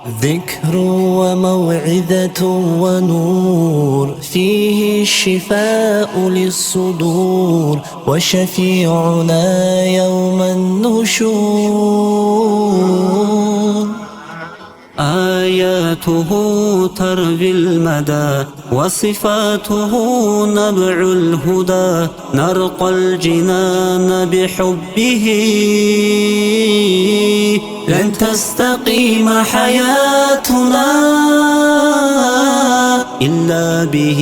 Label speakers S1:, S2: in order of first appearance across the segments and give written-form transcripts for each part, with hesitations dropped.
S1: ذكر وموعظة ونور، فيه الشفاء للصدور، وشفيعنا يوم النشور.
S2: آياته تروي المدى، وصفاته نبع الهدى، نرقى الجنان بحبه، لن تستقيم حياتنا إلا به.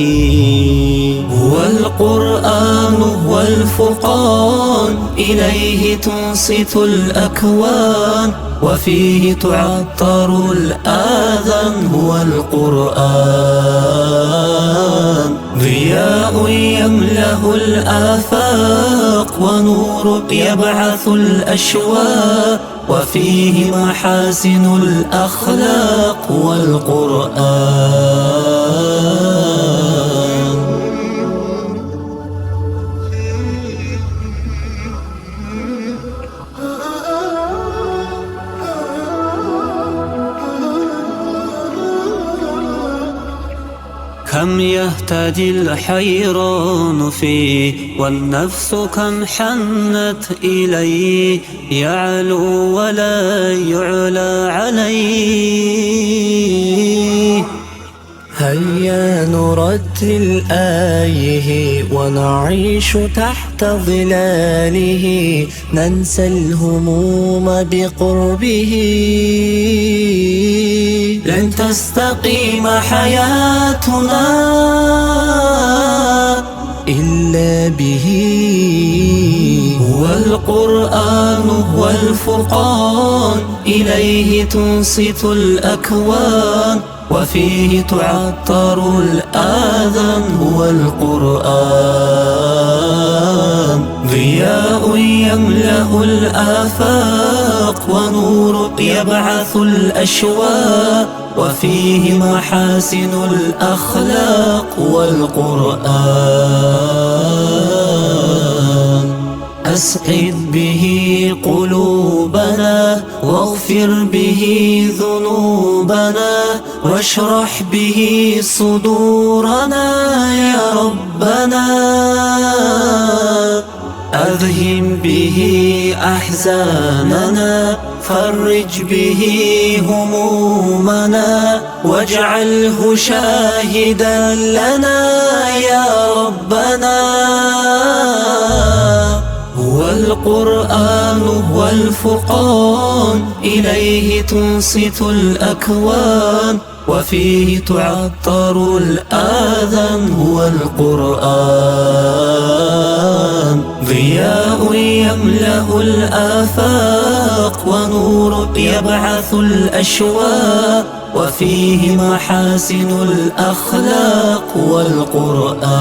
S2: هو القرآن هو الفرقان، إليه تنصت الأكوان، وفيه تعطر الآذان. هو القرآن ضياء يملأ الآفاق، ونور يبعث الأشواق، وفيه محاسن الأخلاق. هو القرآن. كم يهتدي الحيران فيه، والنفس كم حنت إليه، يعلو ولا يعلى عليه.
S1: هيا نرتل آيه، ونعيش تحت ظلاله، ننسى الهموم بقربه،
S2: لن تستقيم حياتنا
S1: إلا به.
S2: هو القرآن هو الفرقان، إليه تنصت الأكوان، وفيه تعطر الآذان. هو القرآن ضياء يملأ الآفاق، ونور يبعث الأشواق، وفيه محاسن الأخلاق. والقرآن أسعد به قلوبنا، واغفر به ذنوبنا، واشرح به صدورنا يا ربنا. أذهب به أحزاننا، فرج به همومنا، واجعله شاهدا لنا يا ربنا. هو القرآن هو الفرقان، إليه تنصت الأكوان، وفيه تعطر الآذان. هو القرآن ضياء يملأ الآفاق، ونور يبعث الأشواق، وفيه محاسن الأخلاق. والقرآن